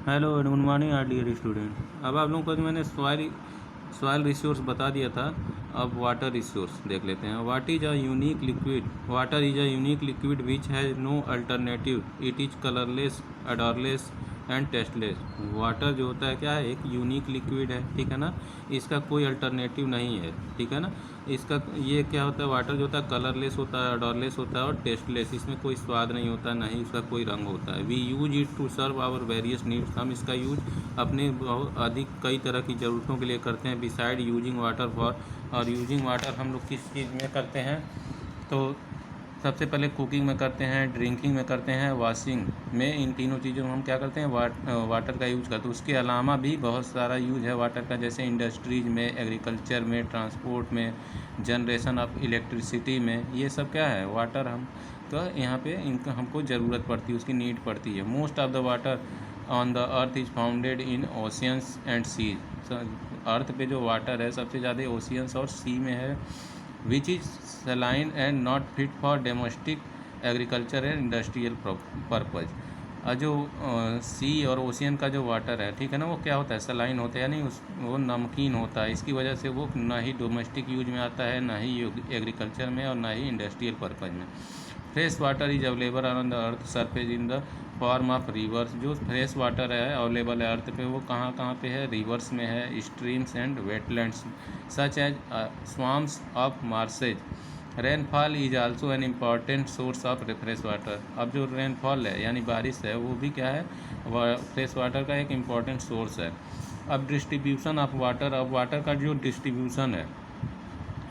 Hello good morning our dear student. अब आप लोगों को जो मैंने सॉइल रिसोर्स बता दिया था, अब वाटर रिसोर्स देख लेते हैं। What is a unique liquid. Water is a unique liquid which has no alternative. It is colourless, odourless and tasteless. Water जो होता है क्या है, एक यूनिक लिक्विड है, ठीक है ना। इसका कोई अल्टरनेटिव नहीं है, ठीक है ना। इसका ये क्या होता है, वाटर जो होता है कलरलेस होता है, अडोरलेस होता है और टेस्टलेस। इसमें कोई स्वाद नहीं होता, ना ही इसका कोई रंग होता है। We use it to serve our various needs. हम इसका यूज अपने बहुत अधिक कई तरह की ज़रूरतों के लिए करते हैं। बिसाइड यूजिंग वाटर फॉर, और यूजिंग वाटर हम लोग किस चीज़ में करते हैं, तो सबसे पहले कुकिंग में करते हैं, ड्रिंकिंग में करते हैं, वॉशिंग में। इन तीनों चीज़ों में हम क्या करते हैं, वाटर का यूज करते हैं। उसके अलावा भी बहुत सारा यूज है वाटर का, जैसे इंडस्ट्रीज में, एग्रीकल्चर में, ट्रांसपोर्ट में, जनरेशन ऑफ इलेक्ट्रिसिटी में। ये सब क्या है, वाटर हम का यहाँ पे इनका हमको ज़रूरत पड़ती है, उसकी नीड पड़ती है। Most of the water on the earth is founded in oceans and seas. Earth पे जो वाटर है सबसे ज़्यादा ओशियंस और सी में है। Which is saline and not fit for domestic agriculture and industrial purpose. और जो सी और ओशियन का जो वाटर है, ठीक है ना, वो क्या होता है, सलाइन होता है, यानी वो नमकीन होता है। इसकी वजह से वो ना ही डोमेस्टिक यूज में आता है, ना ही एग्रीकल्चर में, और ना ही इंडस्ट्रियल पर्पज़ में। Fresh water is available on the earth surface in the form of reverse. जो फ्रेश वाटर है अवेलेबल है अर्थ पे, वो कहाँ कहाँ पे है, रिवर्स में है, streams and wetlands such as swamps of marshes. Rainfall is also an important source of fresh water. अब जो रेनफॉल है यानी बारिश है, वो भी क्या है, फ्रेश वाटर का एक इम्पॉर्टेंट सोर्स है। अब डिस्ट्रीब्यूशन ऑफ वाटर, अब वाटर का जो डिस्ट्रीब्यूशन है,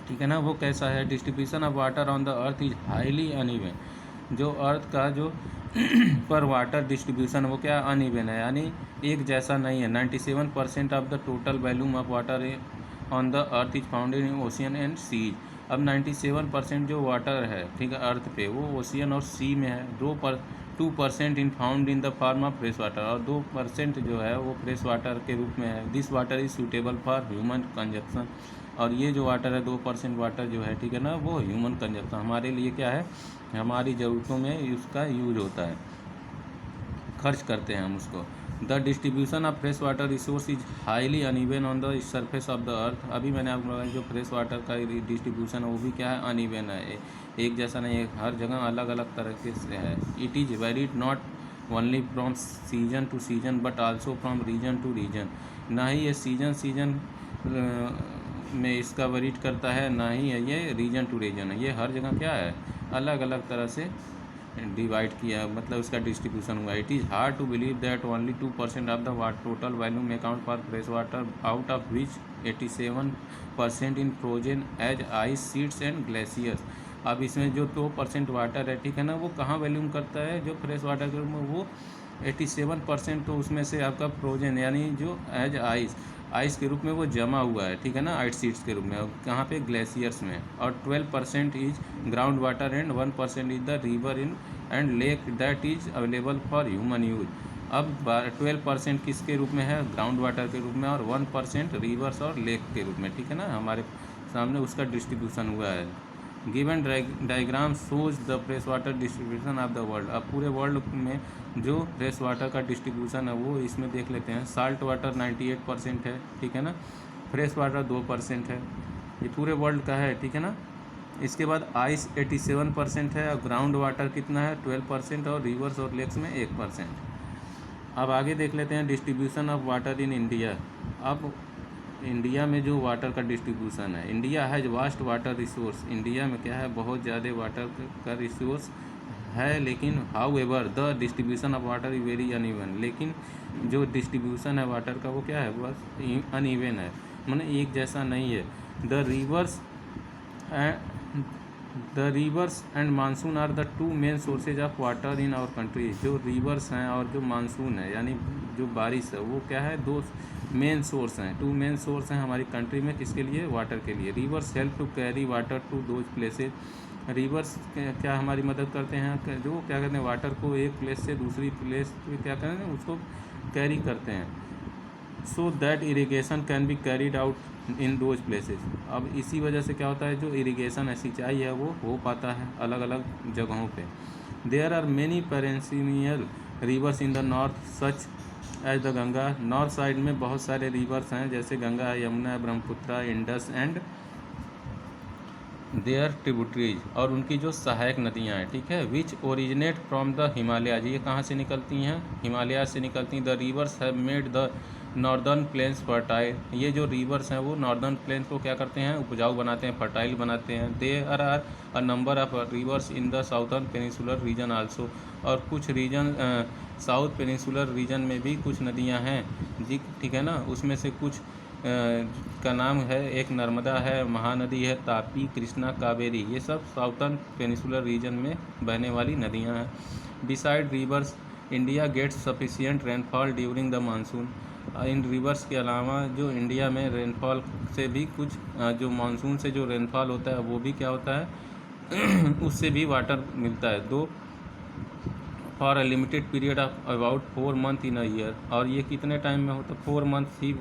ठीक है ना, वो कैसा है। Distribution of water on the earth is highly uneven. जो अर्थ का जो पर वाटर डिस्ट्रीब्यूशन वो क्या अनइवन है, यानी एक जैसा नहीं है। 97% of the total volume of water on the earth is founded in ocean and seas. अब 97% जो वाटर है, ठीक है, अर्थ पे, वो ओशियन और सी में है। 2% इन found in the form of fresh water, और 2% जो है वो फ्रेश वाटर के रूप में है। This water is suitable for human consumption. और ये जो वाटर है 2% वाटर जो है, ठीक है ना, वो ह्यूमन कंजप्शन, हमारे लिए क्या है, हमारी ज़रूरतों में उसका यूज होता है, खर्च करते हैं हम उसको। The distribution of fresh water resource is highly uneven on the surface of the earth. अभी मैंने आपको बताया जो फ्रेश वाटर का डिस्ट्रीब्यूशन है वो भी क्या है, अनइवन है, एक जैसा नहीं है, हर जगह अलग अलग तरीके से है। It is varied not only from season to season but also from region to region. ना ही ये सीजन में इसका वेरीड करता है, ना ही है ये रीजन टू रीजन है। ये हर जगह क्या है, अलग अलग तरह से डिवाइड किया, मतलब इसका डिस्ट्रीब्यूशन हुआ। It is hard to believe that only 2% of the total volume account for fresh water, out of which 87% in frozen as ice sheets and glaciers. अब इसमें जो 2% वाटर है, ठीक है ना, वो कहाँ वॉल्यूम करता है, जो फ्रेश वाटर के रूप में, वो 87% तो उसमें से आपका फ्रोजन यानी जो एज आइस के रूप में वो जमा हुआ है, ठीक है ना, आइस शीट्स के रूप में, कहाँ पे, ग्लेशियर्स में। और 12% is ground water and 1% is the river in and lake that is available for human use. अब 12% किसके रूप में है, ग्राउंड वाटर के रूप में, और 1% रिवर्स और लेक के रूप में, ठीक है ना, हमारे सामने उसका डिस्ट्रीब्यूशन हुआ है। Given diagram shows the fresh water distribution of the world. अब पूरे वर्ल्ड में जो फ्रेश वाटर का डिस्ट्रीब्यूशन है वो इसमें देख लेते हैं। साल्ट वाटर 98% है, ठीक है ना, फ्रेश वाटर 2% है, ये पूरे वर्ल्ड का है, ठीक है ना। इसके बाद आइस 87% है, और ग्राउंड वाटर कितना है, 12%, और रिवर्स और लेक्स में 1%। अब आगे देख लेते हैं distribution of water in India. अब इंडिया में जो वाटर का डिस्ट्रीब्यूशन है, India has vast water resource. India में क्या है, बहुत ज़्यादा वाटर का रिसोर्स है, लेकिन how ever the distribution of water is very uneven. लेकिन जो डिस्ट्रीब्यूशन है वाटर का वो क्या है, बस अनइवन है, माने एक जैसा नहीं है। The rivers and monsoon are the two main sources of water in our country. जो रिवर्स हैं और जो मानसून है यानी जो बारिश है, वो क्या है, दो मेन सोर्स हैं, टू मेन सोर्स हैं हमारी कंट्री में, किसके लिए, वाटर के लिए। Rivers help to carry water to those places. Rivers क्या हमारी मदद करते हैं, जो क्या कहते हैं, वाटर को एक प्लेस से दूसरी प्लेस क्या कहते हैं, उसको कैरी करते हैं, so that irrigation can be carried out in those places. अब इसी वजह से क्या होता है, जो इरीगेशन है, सिंचाई है, वो हो पाता है अलग अलग जगहों पे। There are many perennial rivers in the north such as the Ganga. North side में बहुत सारे रिवर्स हैं, जैसे Ganga, Yamuna, Brahmaputra, Indus and their tributaries, और उनकी जो सहायक नदियाँ हैं, ठीक है, which originate from the Himalayas. ये कहाँ से निकलती हैं? हिमालय से निकलती हैं। The rivers have made the northern plains fertile. ये जो रिवर्स हैं वो नॉर्दर्न प्लेन्स को क्या करते हैं? उपजाऊ बनाते हैं, फर्टाइल बनाते हैं। There are a number of rivers in the southern peninsular region also, और कुछ रीजन साउथ पेनिसुलर रीजन में भी कुछ नदियाँ हैं जी, ठीक है ना। उसमें से कुछ का नाम है, एक नर्मदा है, महानदी है, तापी, कृष्णा, कावेरी, ये सब साउथर्न पेनिसुलर रीजन में बहने वाली नदियां हैं। Beside rivers India gets sufficient rainfall during the monsoon. इन रिवर्स के अलावा जो इंडिया में रेनफॉल से भी कुछ जो मानसून से जो रेनफॉल होता है वो भी क्या होता है उससे भी वाटर मिलता है। दो for a limited period of about 4 month in a year, और ये कितने टाइम में होता है? 4 मंथ ही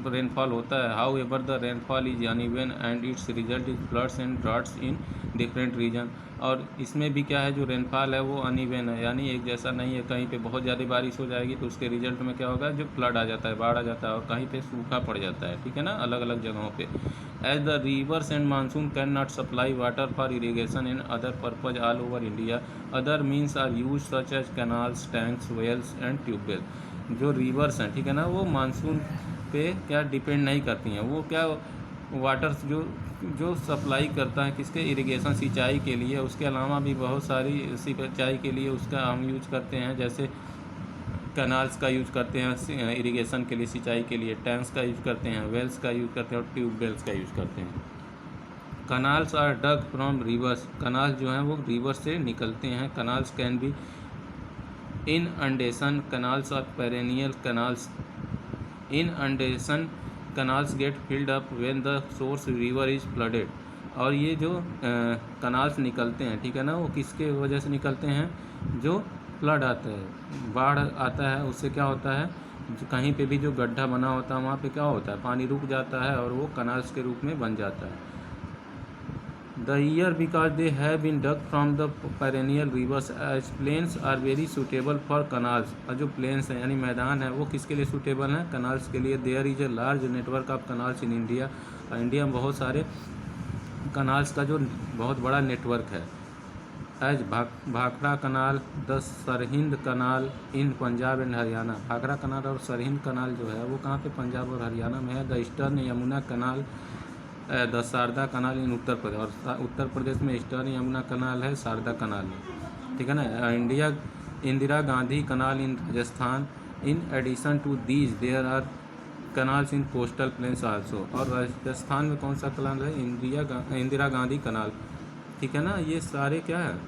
रेनफॉल होता है। However the rainfall is uneven and its result is floods and droughts in different region. और इसमें भी क्या है, जो रेनफॉल है वो अनइवन है, यानी एक जैसा नहीं है। कहीं पे बहुत ज़्यादा बारिश हो जाएगी तो उसके रिजल्ट में क्या होगा, जो फ्लड आ जाता है, बाढ़ आ जाता है, और कहीं पे सूखा पड़ जाता है, ठीक है ना, अलग अलग जगहों पे। As the rivers and monsoon can not supply water for irrigation and other purpose all over India, other means are use such as canals, tanks, wells and tubewell. जो रिवर्स हैं, ठीक है ना, वो मानसून पे क्या डिपेंड नहीं करती हैं। वो क्या वाटर जो सप्लाई करता है किसके? इरिगेशन, सिंचाई के लिए। उसके अलावा भी बहुत सारी सिंचाई के लिए उसका हम यूज करते हैं, जैसे कैनाल्स का यूज करते हैं इरिगेशन के लिए, सिंचाई के लिए, टैंक्स का यूज करते हैं, वेल्स का यूज करते हैं, और ट्यूबवेल्स का यूज करते हैं। Canals are dug from rivers. Canal जो हैं वो रिवर से निकलते हैं। Canals can be inundation canals or perennial canals. Inundation canals get filled up when the source river is flooded. और ये जो कनाल्स निकलते हैं, ठीक है ना, वो किसके वजह से निकलते हैं? जो फ्लड आता है, बाढ़ आता है, उससे क्या होता है, कहीं पे भी जो गड्ढा बना होता है वहाँ पे क्या होता है, पानी रुक जाता है और वो कनाल्स के रूप में बन जाता है। The year because they have been dug from the perennial rivers as plains are very suitable for canals। और जो plains हैं यानी मैदान है वो किसके लिए suitable हैं? canals के लिए। There is a large network of canals in India। India में बहुत सारे canals का जो बहुत बड़ा नेटवर्क है। As Bhakra canal, the Sirhind canal in Punjab and Haryana. Bhakra canal और सरहिंद कनाल जो है वो कहाँ पे? पंजाब और हरियाणा में है। The eastern Yamuna canal, the Sharda canal in Uttar Pradesh, और उत्तर प्रदेश में ईस्टर्न यमुना कनाल है, शारदा कनाल है, ठीक है ना। Indira Gandhi canal in Rajasthan. In addition to these there are canals in coastal plains also. और राजस्थान में कौन सा कनाल है? इंदिरा गांधी कनाल, ठीक है ना। ये सारे क्या है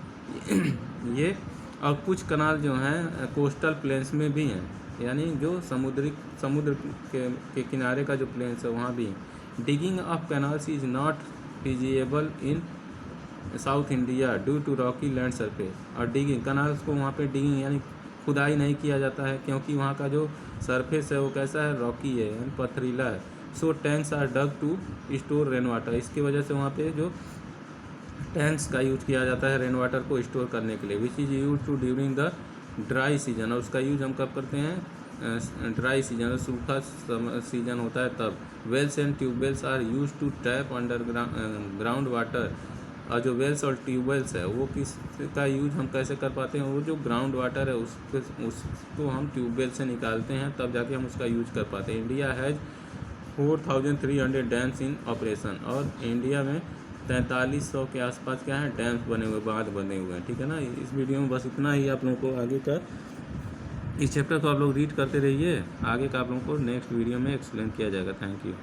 ये, और कुछ कनाल जो हैं कोस्टल प्लेन्स में भी हैं, यानी जो समुद्र के किनारे का जो प्लेन्स है वहाँ भी हैं। Digging of canals is not feasible in south India due to rocky land surface. और डिगिंग कैनाल्स को वहाँ पे डिगिंग यानी खुदाई नहीं किया जाता है, क्योंकि वहाँ का जो सरफेस है वो कैसा है? रॉकी है, यानी पथरीला है। So tanks are dug to store rain water. इसकी वजह से वहाँ पे जो टैंक्स का यूज किया जाता है रेन वाटर को स्टोर करने के लिए, which is use to during the dry season. और उसका यूज हम कब करते हैं? ड्राई सीजन, सूखा सीजन होता है तब। Wells and tubewells are use to tap under ground water. और जो वेल्स और ट्यूबवेल्स है वो किसका यूज हम कैसे कर पाते हैं? वो जो ग्राउंड वाटर है उसको हम ट्यूबवेल से निकालते हैं, तब जाके हम उसका यूज कर पाते हैं। India has 4300 dams in operation. और इंडिया में 4300 के आसपास क्या है? डैम्स बने हुए, बांध बने हुए हैं, ठीक है ना। इस वीडियो में बस इतना ही। आप लोगों को आगे का इस चैप्टर को आप लोग रीड करते रहिए, आगे का आप लोगों को नेक्स्ट वीडियो में एक्सप्लेन किया जाएगा। Thank you.